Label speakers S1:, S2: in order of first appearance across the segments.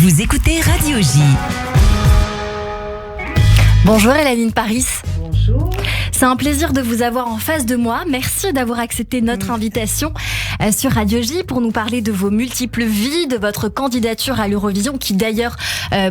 S1: Vous écoutez Radio J.
S2: Bonjour Hélène Paris.
S3: Bonjour.
S2: C'est un plaisir de vous avoir en face de moi. Merci d'avoir accepté notre invitation sur Radio J pour nous parler de vos multiples vies, de votre candidature à l'Eurovision qui d'ailleurs,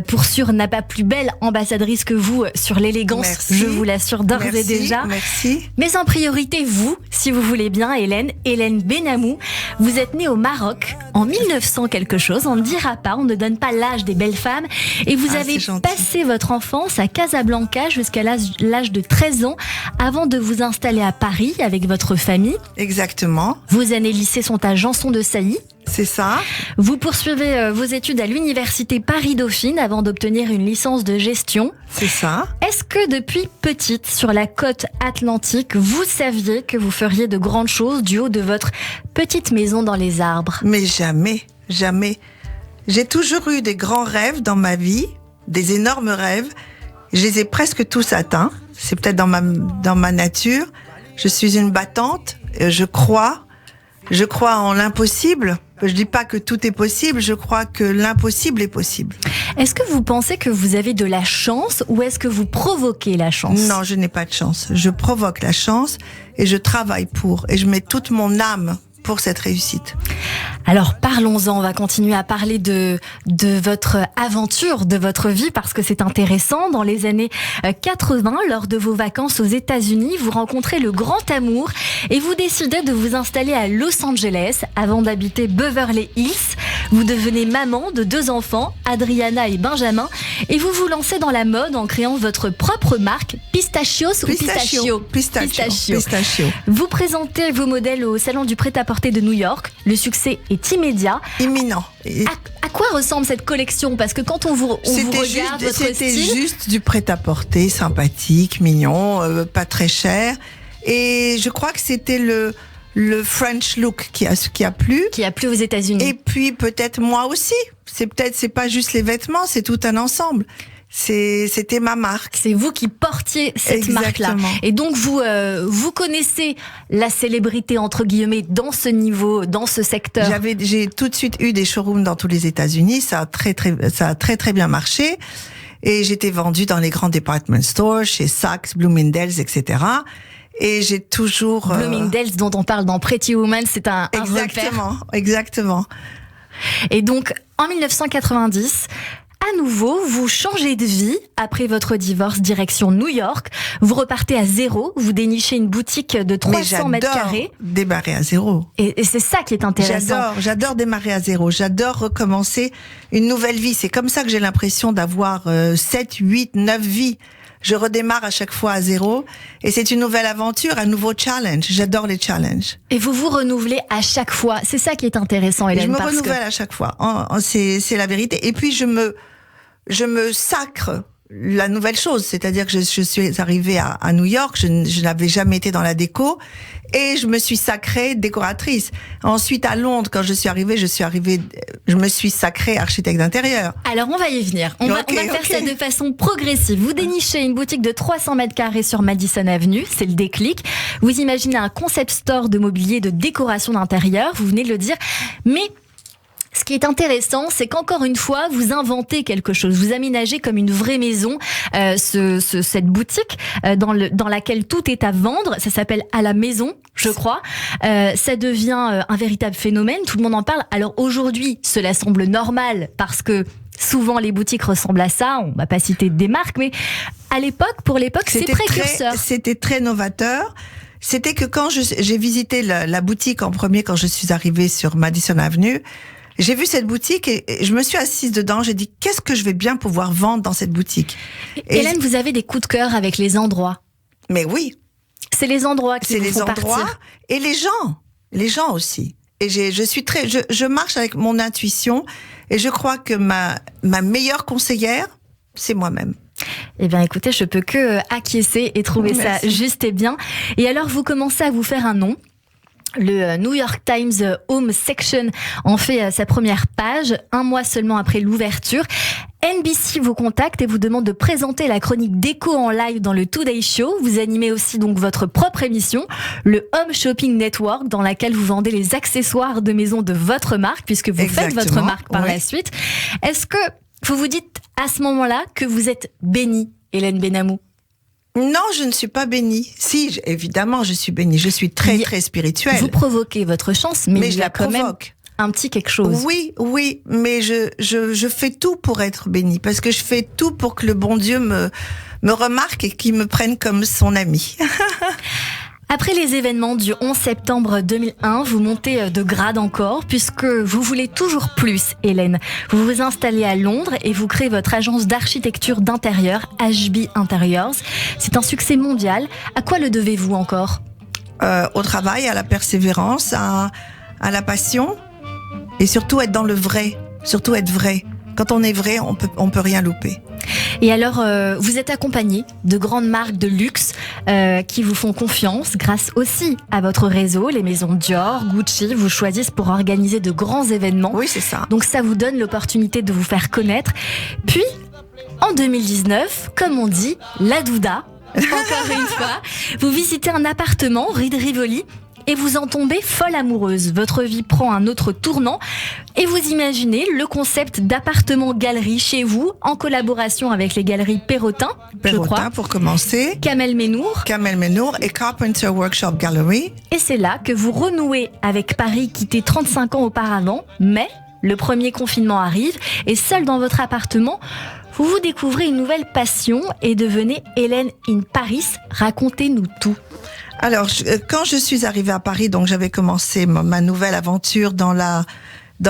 S2: pour sûr, n'a pas plus belle ambassadrice que vous sur l'élégance, je vous l'assure d'ores et déjà.
S3: Merci.
S2: Mais en priorité, vous, si vous voulez bien, Hélène Benamou, vous êtes née au Maroc en 1900 quelque chose, on ne dira pas, on ne donne pas l'âge des belles femmes, et vous avez passé votre enfance à Casablanca jusqu'à l'âge de 13 ans avant de vous installer à Paris avec votre famille.
S3: Exactement.
S2: Vos années lycée sont à Janson de Sailly.
S3: C'est ça.
S2: Vous poursuivez vos études à l'université Paris-Dauphine avant d'obtenir une licence de gestion.
S3: C'est ça.
S2: Est-ce que depuis petite, sur la côte atlantique, vous saviez que vous feriez de grandes choses du haut de votre petite maison dans les arbres ?
S3: Mais jamais, jamais. J'ai toujours eu des grands rêves dans ma vie, des énormes rêves. Je les ai presque tous atteints. C'est peut-être dans ma nature. Je suis une battante. Je crois en l'impossible. Je dis pas que tout est possible, je crois que l'impossible est possible.
S2: Est-ce que vous pensez que vous avez de la chance ou est-ce que vous provoquez la chance ?
S3: Non, je n'ai pas de chance. Je provoque la chance et je travaille pour. Et je mets toute mon âme pour cette réussite.
S2: Alors parlons-en, on va continuer à parler de votre aventure, de votre vie, parce que c'est intéressant. Dans les années 80, lors de vos vacances aux États-Unis, vous rencontrez le grand amour et vous décidez de vous installer à Los Angeles avant d'habiter Beverly Hills. Vous devenez maman de 2 enfants, Adriana et Benjamin, et vous vous lancez dans la mode en créant votre propre marque Pistachios ou Pistachio. Vous présentez vos modèles au salon du prêt-à-porter de New York. Le succès est immédiat.
S3: Imminent.
S2: À quoi ressemble cette collection ? Parce que quand on vous regarde, votre style...
S3: C'était juste du prêt-à-porter, sympathique, mignon, pas très cher. Et je crois que c'était le French look qui a plu.
S2: Qui a plu aux États-Unis.
S3: Et puis peut-être moi aussi. C'est pas juste les vêtements, c'est tout un ensemble. C'était ma marque.
S2: C'est vous qui portiez cette marque-là. Et donc vous connaissez la célébrité entre guillemets dans ce niveau, dans ce secteur.
S3: J'ai tout de suite eu des showrooms dans tous les États-Unis. Ça a très bien marché. Et j'étais vendue dans les grands department stores, chez Saks, Bloomingdale's, etc. Et j'ai toujours...
S2: Bloomingdale's dont on parle dans Pretty Woman, c'est un repère.
S3: Exactement.
S2: Et donc, en 1990... À nouveau, vous changez de vie après votre divorce, direction New York. Vous repartez à zéro, vous dénichez une boutique de 300 mètres carrés.
S3: Démarrer à zéro.
S2: Et c'est ça qui est intéressant.
S3: J'adore démarrer à zéro. J'adore recommencer une nouvelle vie. C'est comme ça que j'ai l'impression d'avoir 7, 8, 9 vies. Je redémarre à chaque fois à zéro. Et c'est une nouvelle aventure, un nouveau challenge. J'adore les challenges.
S2: Et vous vous renouvelez à chaque fois. C'est ça qui est intéressant, Hélène.
S3: Je me renouvelle à chaque fois. C'est la vérité. Et puis je me sacre la nouvelle chose, c'est-à-dire que je suis arrivée à New York, je n'avais jamais été dans la déco, et je me suis sacrée décoratrice. Ensuite, à Londres, quand je suis arrivée, je me suis sacrée architecte d'intérieur.
S2: Alors, on va y venir. On va faire ça de façon progressive. Vous dénichez une boutique de 300 mètres carrés sur Madison Avenue, c'est le déclic. Vous imaginez un concept store de mobilier de décoration d'intérieur, vous venez de le dire, mais... Ce qui est intéressant, c'est qu'encore une fois, vous inventez quelque chose. Vous aménagez comme une vraie maison cette boutique dans laquelle tout est à vendre. Ça s'appelle À la maison, je crois. Ça devient un véritable phénomène. Tout le monde en parle. Alors aujourd'hui, cela semble normal parce que souvent les boutiques ressemblent à ça. On va pas citer des marques, mais pour l'époque, c'est précurseur.
S3: C'était très novateur. C'était que quand j'ai visité la boutique en premier, quand je suis arrivée sur Madison Avenue, j'ai vu cette boutique et je me suis assise dedans. J'ai dit, qu'est-ce que je vais bien pouvoir vendre dans cette boutique ?
S2: Hélène, vous avez des coups de cœur avec les endroits.
S3: Mais oui.
S2: C'est les endroits qui vous font partir. C'est les endroits
S3: et les gens aussi. Et je marche avec mon intuition et je crois que ma meilleure conseillère, c'est moi-même.
S2: Eh bien, écoutez, je peux que acquiescer et trouver ça juste et bien. Et alors, vous commencez à vous faire un nom. Le New York Times Home Section en fait sa première page, 1 mois seulement après l'ouverture. NBC vous contacte et vous demande de présenter la chronique déco en live dans le Today Show. Vous animez aussi donc votre propre émission, le Home Shopping Network, dans laquelle vous vendez les accessoires de maison de votre marque, puisque vous faites votre marque par la suite. Est-ce que vous vous dites à ce moment-là que vous êtes bénie, Hélène Benamou?
S3: Non, je ne suis pas bénie. Si, évidemment, je suis bénie. Je suis très spirituelle.
S2: Vous provoquez votre chance, mais
S3: je la provoque.
S2: Un petit quelque chose.
S3: Oui, mais je fais tout pour être bénie, parce que je fais tout pour que le bon Dieu me remarque et qu'il me prenne comme son ami.
S2: Après les événements du 11 septembre 2001, vous montez de grade encore, puisque vous voulez toujours plus, Hélène. Vous vous installez à Londres et vous créez votre agence d'architecture d'intérieur, HB Interiors. C'est un succès mondial. À quoi le devez-vous encore ?
S3: Au travail, à la persévérance, à la passion. Et surtout être dans le vrai, surtout être vrai. Quand on est vrai, on peut rien louper.
S2: Et alors, vous êtes accompagné de grandes marques de luxe qui vous font confiance grâce aussi à votre réseau. Les maisons Dior, Gucci vous choisissent pour organiser de grands événements.
S3: Oui, c'est ça.
S2: Donc ça vous donne l'opportunité de vous faire connaître. Puis, en 2019, comme on dit, la douda, encore une fois, vous visitez un appartement rue de Rivoli. Et vous en tombez folle amoureuse. Votre vie prend un autre tournant et vous imaginez le concept d'appartement-galerie chez vous en collaboration avec les galeries Perrotin, je crois.
S3: Pour commencer.
S2: Kamel Mennour
S3: Et Carpenter Workshop Gallery.
S2: Et c'est là que vous renouez avec Paris, quitté 35 ans auparavant. Mais le premier confinement arrive et seul dans votre appartement, vous découvrez une nouvelle passion et devenez Hélène in Paris. Racontez-nous tout.
S3: Alors, quand je suis arrivée à Paris, donc j'avais commencé ma nouvelle aventure dans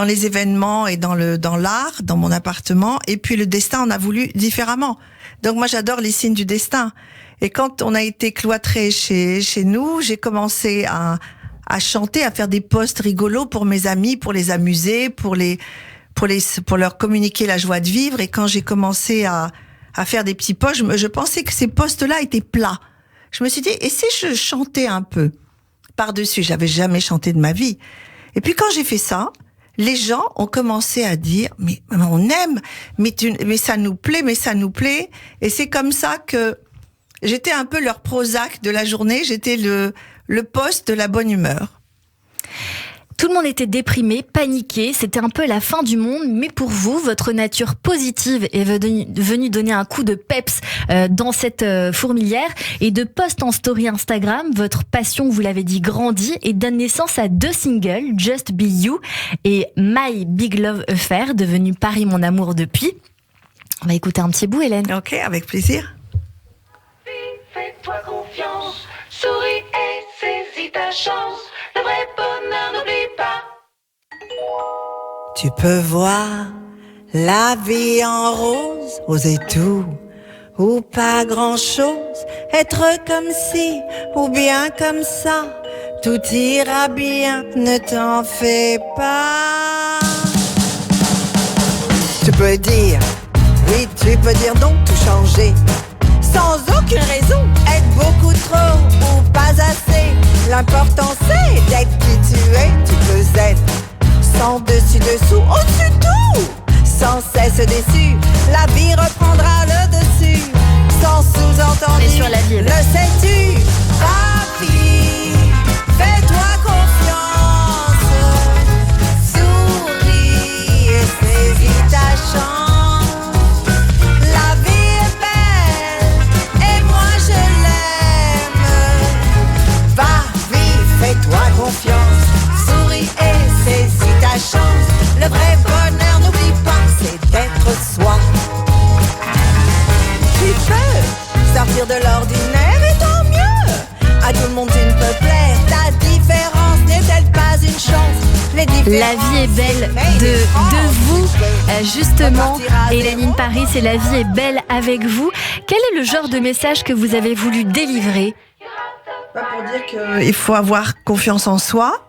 S3: les événements et dans l'art, dans mon appartement. Et puis le destin en a voulu différemment. Donc moi, j'adore les signes du destin. Et quand on a été cloîtrés chez nous, j'ai commencé à chanter, à faire des posts rigolos pour mes amis, pour les amuser, pour leur communiquer la joie de vivre. Et quand j'ai commencé à faire des petits posts, je pensais que ces posts-là étaient plats. Je me suis dit, et si je chantais un peu par-dessus? J'avais jamais chanté de ma vie. Et puis quand j'ai fait ça, les gens ont commencé à dire, mais on aime, mais ça nous plaît. Et c'est comme ça que j'étais un peu leur Prozac de la journée, j'étais le poste de la bonne humeur.
S2: Tout le monde était déprimé, paniqué, c'était un peu la fin du monde, mais pour vous, votre nature positive est venue donner un coup de peps dans cette fourmilière. Et de post en story Instagram, votre passion, vous l'avez dit, grandit et donne naissance à 2 singles, Just Be You et My Big Love Affair, devenu Paris mon amour depuis. On va écouter un petit bout, Hélène.
S3: Ok, avec plaisir.
S1: Fais-toi confiance, souris et saisis ta chance. Le vrai bonheur, n'oublie pas.
S4: Tu peux voir la vie en rose, oser tout ou pas grand-chose, être comme ci ou bien comme ça, tout ira bien, ne t'en fais pas. Tu peux dire oui, tu peux dire non, tout changer, sans aucune raison, être beaucoup trop ou pas assez. L'important c'est d'être qui tu es, tu peux être sans dessus-dessous, au-dessus de tout, sans cesse déçu. La vie reprendra le dessus, sans sous-entendu.
S2: Mais sur la vie,
S4: le sais-tu, la vie, fais-toi confiance, souris et saisis ta chance. La vie est belle et moi je l'aime. Va, vie, fais-toi confiance, souris et saisis ta chance. Le vrai bonheur, n'oublie pas, c'est d'être soi. Tu peux sortir de l'ordinaire et tant mieux. À tout le monde tu ne peux plaire. Ta différence n'est-elle pas une chance?
S2: La vie est belle de vous, justement, Hélène in Paris, et la vie est belle avec vous. Quel est le genre de message que vous avez voulu délivrer?
S3: Pour dire qu'il faut avoir confiance en soi,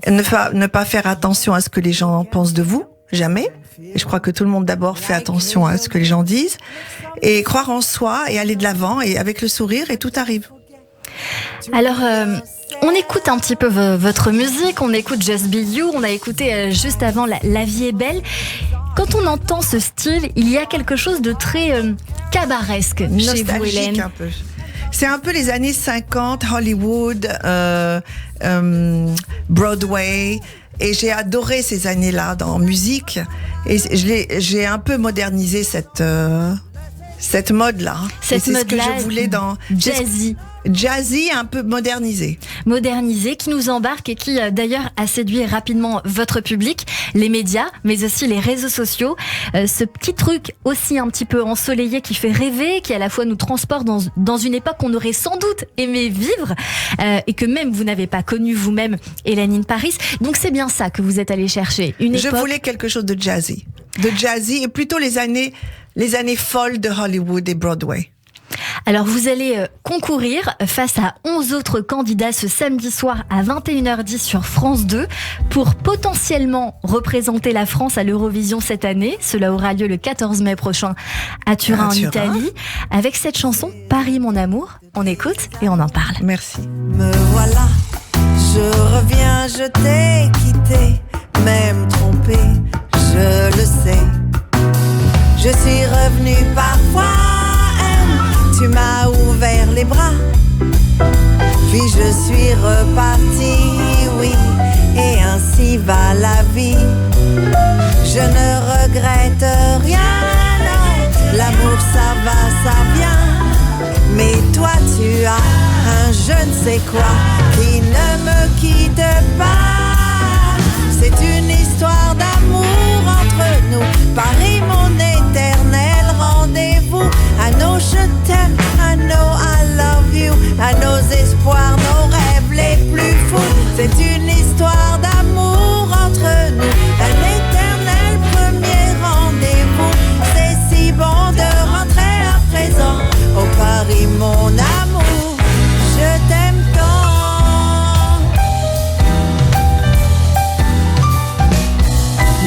S3: ne pas faire attention à ce que les gens pensent de vous, jamais. Et je crois que tout le monde d'abord fait attention à ce que les gens disent, et croire en soi et aller de l'avant, et avec le sourire, et tout arrive.
S2: Alors, on écoute un petit peu votre musique, on écoute Just Be You, on a écouté juste avant La vie est belle. Quand on entend ce style, il y a quelque chose de très cabaresque chez vous,
S3: Nostalgique
S2: Hélène.
S3: un peu. C'est un peu les années 50, Hollywood, Broadway. Et j'ai adoré ces années-là dans musique. Et j'ai un peu modernisé cette mode-là.
S2: Cette
S3: Et c'est
S2: mode-là,
S3: ce que je voulais dans
S2: jazzy.
S3: Jazzy, un peu modernisé.
S2: Modernisé, qui nous embarque et qui d'ailleurs a séduit rapidement votre public, les médias, mais aussi les réseaux sociaux. Ce petit truc aussi un petit peu ensoleillé qui fait rêver, qui à la fois nous transporte dans une époque qu'on aurait sans doute aimé vivre et que même vous n'avez pas connu vous-même, Hélène in Paris. Donc c'est bien ça que vous êtes allé chercher.
S3: Je voulais quelque chose de jazzy. De jazzy et plutôt les années folles de Hollywood et Broadway.
S2: Alors vous allez concourir face à 11 autres candidats ce samedi soir à 21h10 sur France 2 pour potentiellement représenter la France à l'Eurovision cette année. Cela aura lieu le 14 mai prochain à Turin en Italie. Avec cette chanson Paris mon amour, on écoute et on en parle.
S3: Merci.
S4: Me voilà, je reviens, je t'ai quitté, même trompé, je le sais. Je suis revenue parfois. Tu m'as ouvert les bras, puis je suis repartie, oui, et ainsi va la vie. Je ne regrette rien, non, l'amour ça va, ça vient. Mais toi tu as un je ne sais quoi qui ne me quitte pas. C'est une histoire d'amour entre nous, Paris mon éternel rendez-vous. À nos je t'aime, I know I love you, à nos espoirs, nos rêves les plus fous. C'est une histoire d'amour entre nous, un éternel premier rendez-vous. C'est si bon de rentrer à présent au Paris mon amour, je t'aime tant.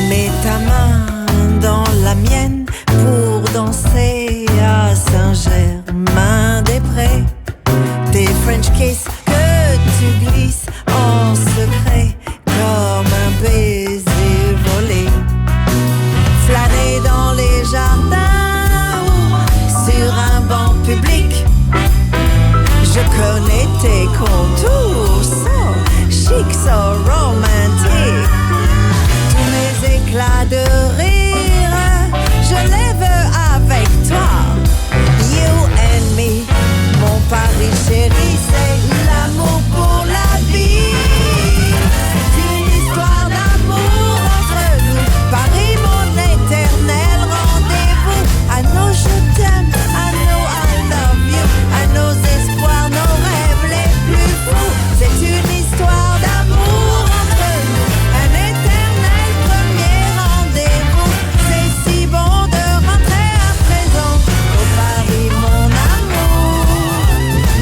S4: Mets ta main dans la mienne pour danser à Saint-Germain-des-Prés. Tes French kiss que tu glisses en secret comme un baiser volé. Flâner dans les jardins ou sur un banc public. Je connais tes contours, so chic, so romantique. Tous mes éclats de rire, je les veux avec toi. You and me, mon Paris chéri, c'est l'amour pour la vie. C'est une histoire d'amour entre nous, Paris mon éternel rendez-vous. I know je t'aime, I know I love you, à nos espoirs, nos rêves les plus fous. C'est une histoire d'amour entre nous, un éternel premier rendez-vous. C'est si bon de rentrer à présent au Paris mon amour,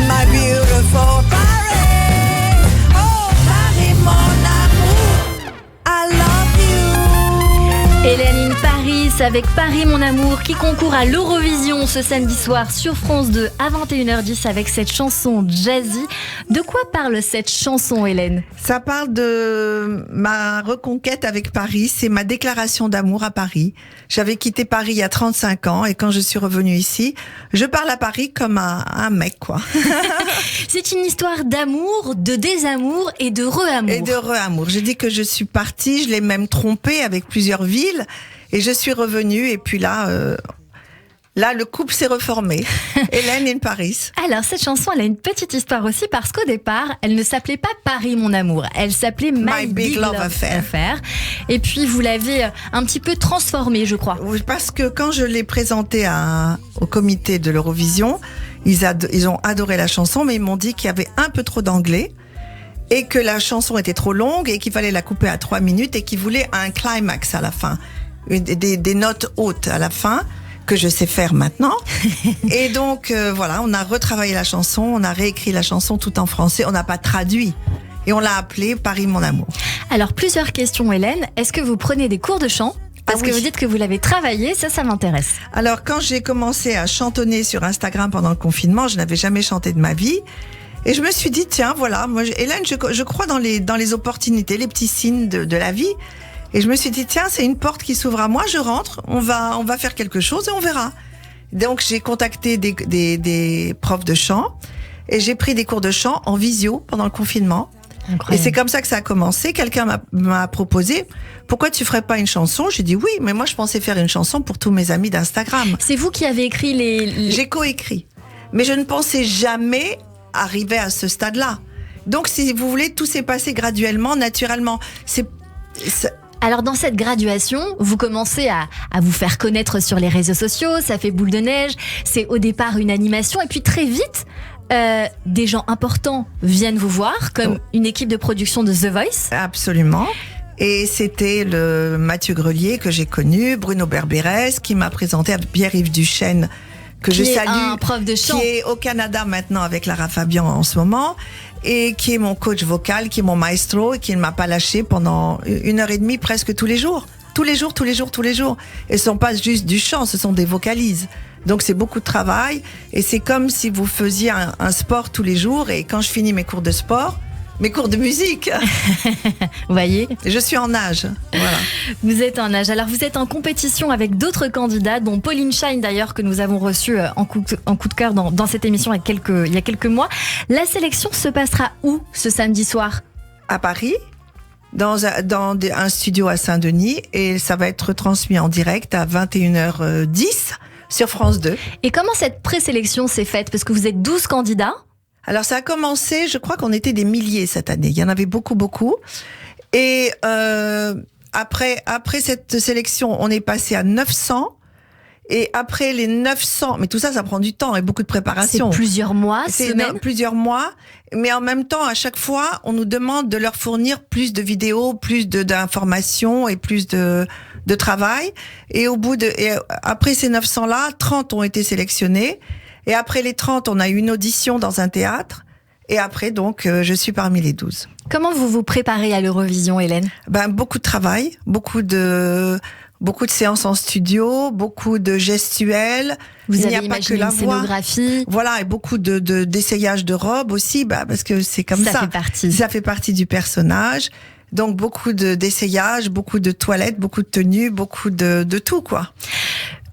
S4: my beautiful Paris. Oh Paris mon amour, I love you.
S2: Hélène in Paris avec Paris mon amour qui concourt à l'Eurovision ce samedi soir sur France 2 à 21h10 avec cette chanson jazzy. De quoi parle cette chanson, Hélène ?
S3: Ça parle de ma reconquête avec Paris. C'est ma déclaration d'amour à Paris. J'avais quitté Paris il y a 35 ans et quand je suis revenue ici, je parle à Paris comme un mec, quoi.
S2: C'est une histoire d'amour, de désamour et de re-amour.
S3: Et de re-amour. J'ai dit que je suis partie, je l'ai même trompé avec plusieurs villes et je suis revenue et puis là, le couple s'est reformé. Hélène in Paris.
S2: Alors, cette chanson, elle a une petite histoire aussi parce qu'au départ, elle ne s'appelait pas Paris, mon amour. Elle s'appelait My Big Love Affair. Et puis, vous l'avez un petit peu transformée, je crois.
S3: Oui, parce que quand je l'ai présentée au comité de l'Eurovision, ils ont adoré la chanson, mais ils m'ont dit qu'il y avait un peu trop d'anglais et que la chanson était trop longue et qu'il fallait la couper à 3 minutes et qu'ils voulaient un climax à la fin. Des notes hautes à la fin. Que je sais faire maintenant. Et donc, voilà, on a retravaillé la chanson, on a réécrit la chanson tout en français, on n'a pas traduit. Et on l'a appelée Paris mon amour.
S2: Alors, plusieurs questions, Hélène. Est-ce que vous prenez des cours de chant ? Parce que vous dites que vous l'avez travaillé, ça m'intéresse.
S3: Alors, quand j'ai commencé à chantonner sur Instagram pendant le confinement, je n'avais jamais chanté de ma vie. Et je me suis dit, tiens, voilà, moi, Hélène, je crois dans les opportunités, les petits signes de la vie. Et je me suis dit, tiens, c'est une porte qui s'ouvre à moi, je rentre, on va faire quelque chose et on verra. Donc, j'ai contacté des profs de chant et j'ai pris des cours de chant en visio pendant le confinement.
S2: Incroyable.
S3: Et c'est comme ça que ça a commencé. Quelqu'un m'a proposé, pourquoi tu ferais pas une chanson? J'ai dit oui, mais moi je pensais faire une chanson pour tous mes amis d'Instagram.
S2: C'est vous qui avez écrit les...
S3: J'ai coécrit. Mais je ne pensais jamais arriver à ce stade-là. Donc, si vous voulez, tout s'est passé graduellement, naturellement.
S2: Alors dans cette graduation, vous commencez à vous faire connaître sur les réseaux sociaux, ça fait boule de neige, c'est au départ une animation et puis très vite, des gens importants viennent vous voir, comme une équipe de production de The Voice.
S3: Absolument. Et c'était le Mathieu Grelier que j'ai connu, Bruno Berberès, qui m'a présenté à Pierre-Yves Duchesne, que je salue,
S2: un prof de chant.
S3: qui est au Canada maintenant avec Lara Fabian en ce moment, et qui est mon coach vocal, qui est mon maestro, et qui ne m'a pas lâché pendant 1h30 presque tous les jours. Tous les jours. Et ce sont pas juste du chant, ce sont des vocalises. Donc c'est beaucoup de travail, et c'est comme si vous faisiez un sport tous les jours, et quand je finis mes cours de sport, mes cours de musique,
S2: Vous voyez,
S3: je suis en nage. Voilà.
S2: vous êtes en âge. Alors vous êtes en compétition avec d'autres candidats, dont Pauline Shine d'ailleurs, que nous avons reçue en coup de cœur dans cette émission il y a quelques mois. La sélection se passera où ce samedi soir?
S3: À Paris, dans un studio à Saint-Denis, et ça va être retransmis en direct à 21h10 sur France 2.
S2: Et comment cette présélection s'est faite? Parce que vous êtes 12 candidats.
S3: Alors ça a commencé, je crois qu'on était des milliers cette année. Il y en avait beaucoup. Et après cette sélection, on est passé à 900. Et après les 900, mais tout ça, ça prend du temps et beaucoup de préparation.
S2: C'est plusieurs mois, semaines.
S3: Plusieurs mois. Mais en même temps, à chaque fois, on nous demande de leur fournir plus de vidéos, plus d'informations et plus de travail. Et après ces 900-là, 30 ont été sélectionnés. Et après les 30, on a eu une audition dans un théâtre. Et après, donc, je suis parmi les 12.
S2: Comment vous vous préparez à l'Eurovision, Hélène?
S3: Beaucoup de travail, beaucoup de séances en studio, beaucoup de gestuels.
S2: Vous avez imaginé une scénographie.
S3: Voilà, et beaucoup d'essayages de robes aussi, parce que c'est comme ça. Ça fait partie du personnage. Donc, beaucoup d'essayages, beaucoup de toilettes, beaucoup de tenues, beaucoup de tout, quoi.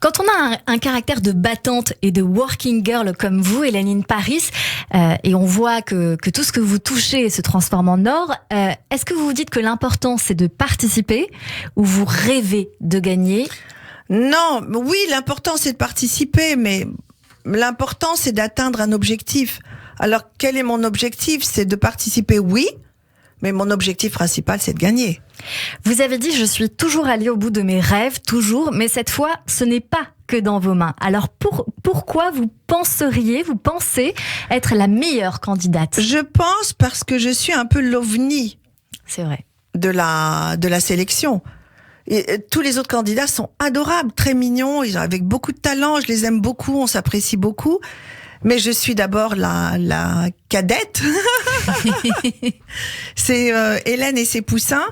S2: Quand on a un caractère de battante et de working girl comme vous, Hélène in Paris, et on voit que tout ce que vous touchez se transforme en or, est-ce que vous vous dites que l'important c'est de participer ou vous rêvez de gagner?
S3: Non, oui, l'important c'est de participer, mais l'important c'est d'atteindre un objectif. Alors, quel est mon objectif? C'est de participer, oui, mais mon objectif principal c'est de gagner.
S2: Vous avez dit, je suis toujours allée au bout de mes rêves, toujours, mais cette fois, ce n'est pas que dans vos mains. Alors, pourquoi vous pensez être la meilleure candidate?
S3: Je pense parce que je suis un peu l'ovni.
S2: C'est vrai.
S3: De la sélection. Et tous les autres candidats sont adorables, très mignons, ils ont avec beaucoup de talent, je les aime beaucoup, on s'apprécie beaucoup. Mais je suis d'abord la cadette. C'est Hélène et ses poussins.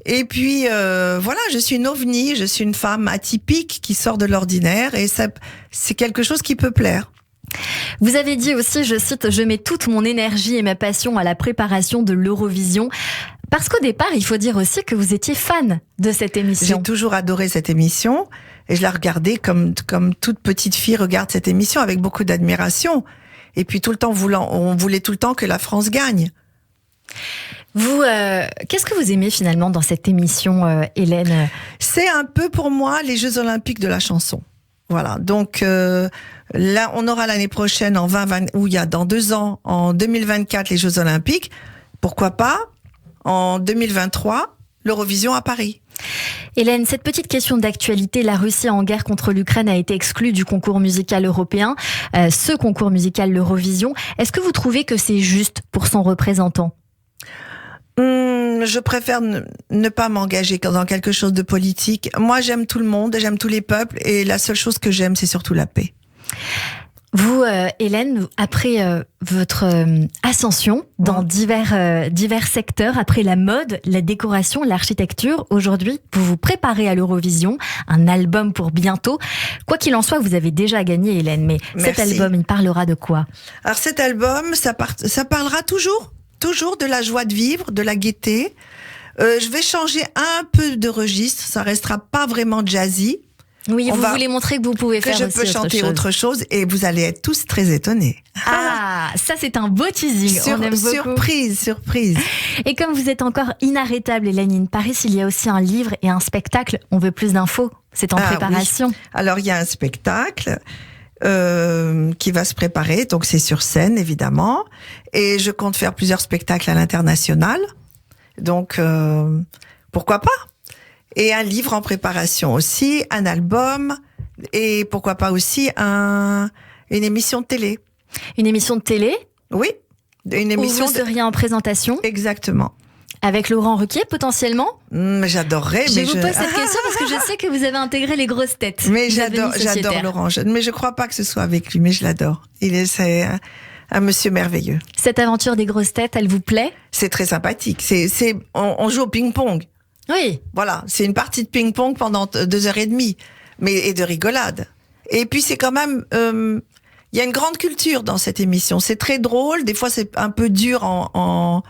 S3: Et puis voilà, je suis une ovni, je suis une femme atypique qui sort de l'ordinaire, et ça, c'est quelque chose qui peut plaire.
S2: Vous avez dit aussi, je cite, « Je mets toute mon énergie et ma passion à la préparation de l'Eurovision ». Parce qu'au départ, il faut dire aussi que vous étiez fan de cette émission.
S3: J'ai toujours adoré cette émission, et je la regardais comme toute petite fille regarde cette émission, avec beaucoup d'admiration. Et puis tout le temps, on voulait tout le temps que la France gagne.
S2: Vous, qu'est-ce que vous aimez finalement dans cette émission, Hélène?
S3: C'est un peu pour moi les Jeux Olympiques de la chanson. Voilà. Donc là, on aura l'année prochaine dans 2 ans, en 2024, les Jeux Olympiques. Pourquoi pas en 2023 l'Eurovision à Paris.
S2: Hélène, cette petite question d'actualité, la Russie en guerre contre l'Ukraine a été exclue du concours musical européen, ce concours musical, l'Eurovision. Est-ce que vous trouvez que c'est juste pour son représentant?
S3: Je préfère ne pas m'engager dans quelque chose de politique. Moi, j'aime tout le monde, j'aime tous les peuples, et la seule chose que j'aime, c'est surtout la paix.
S2: Vous, Hélène, après votre ascension dans divers secteurs, après la mode, la décoration, l'architecture, aujourd'hui, vous vous préparez à l'Eurovision, un album pour bientôt. Quoi qu'il en soit, vous avez déjà gagné, Hélène, mais
S3: Merci.
S2: Cet album, il parlera de quoi?
S3: Alors cet album, ça parlera toujours de la joie de vivre, de la gaieté. Je vais changer un peu de registre. Ça restera pas vraiment jazzy.
S2: Oui, vous voulez montrer que vous pouvez
S3: que
S2: faire
S3: je
S2: aussi
S3: peux chanter autre chose et vous allez être tous très étonnés.
S2: Ah, ça c'est un beau teasing. On aime beaucoup.
S3: Surprise.
S2: Et comme vous êtes encore inarrêtable, Hélène In Paris, il y a aussi un livre et un spectacle. On veut plus d'infos. C'est en préparation.
S3: Oui. Alors il y a un spectacle qui va se préparer, donc c'est sur scène évidemment, et je compte faire plusieurs spectacles à l'international. Donc pourquoi pas? Et un livre en préparation aussi, un album, et pourquoi pas aussi une émission de télé.
S2: Une émission de télé?
S3: Oui, une émission.
S2: Où vous seriez en présentation?
S3: Exactement.
S2: Avec Laurent Ruquier, potentiellement?
S3: J'adorerais.
S2: Je vous pose cette question parce que je sais que vous avez intégré les grosses têtes.
S3: Mais j'adore Laurent. Mais je crois pas que ce soit avec lui, mais je l'adore. C'est un monsieur merveilleux.
S2: Cette aventure des grosses têtes, elle vous plaît?
S3: C'est très sympathique. On joue au ping-pong.
S2: Oui.
S3: Voilà, c'est une partie de ping-pong pendant 2h30, et de rigolade. Et puis c'est quand même, il y a une grande culture dans cette émission. C'est très drôle, des fois c'est un peu dur en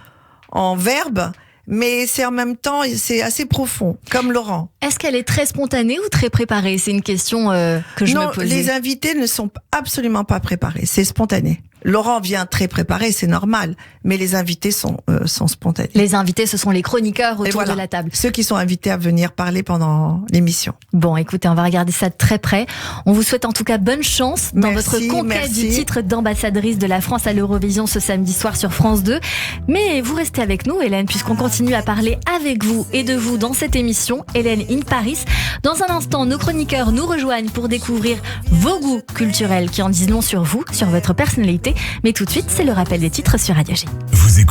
S3: verbe, mais c'est en même temps, c'est assez profond, comme Laurent.
S2: Est-ce qu'elle est très spontanée ou très préparée? C'est une question que je me posais.
S3: Non, les invités ne sont absolument pas préparés, c'est spontané. Laurent vient très préparé, c'est normal, mais les invités sont spontanés.
S2: Les invités, ce sont les chroniqueurs autour de la table.
S3: Ceux qui sont invités à venir parler pendant l'émission.
S2: Bon, écoutez, on va regarder ça de très près. On vous souhaite en tout cas bonne chance dans votre conquête du titre d'ambassadrice de la France à l'Eurovision ce samedi soir sur France 2. Mais vous restez avec nous, Hélène, puisqu'on continue à parler avec vous et de vous dans cette émission, Hélène In Paris. Dans un instant, nos chroniqueurs nous rejoignent pour découvrir vos goûts culturels qui en disent long sur vous, sur votre personnalité. Mais tout de suite, c'est le rappel des titres sur Radio G.
S5: Vous écoutez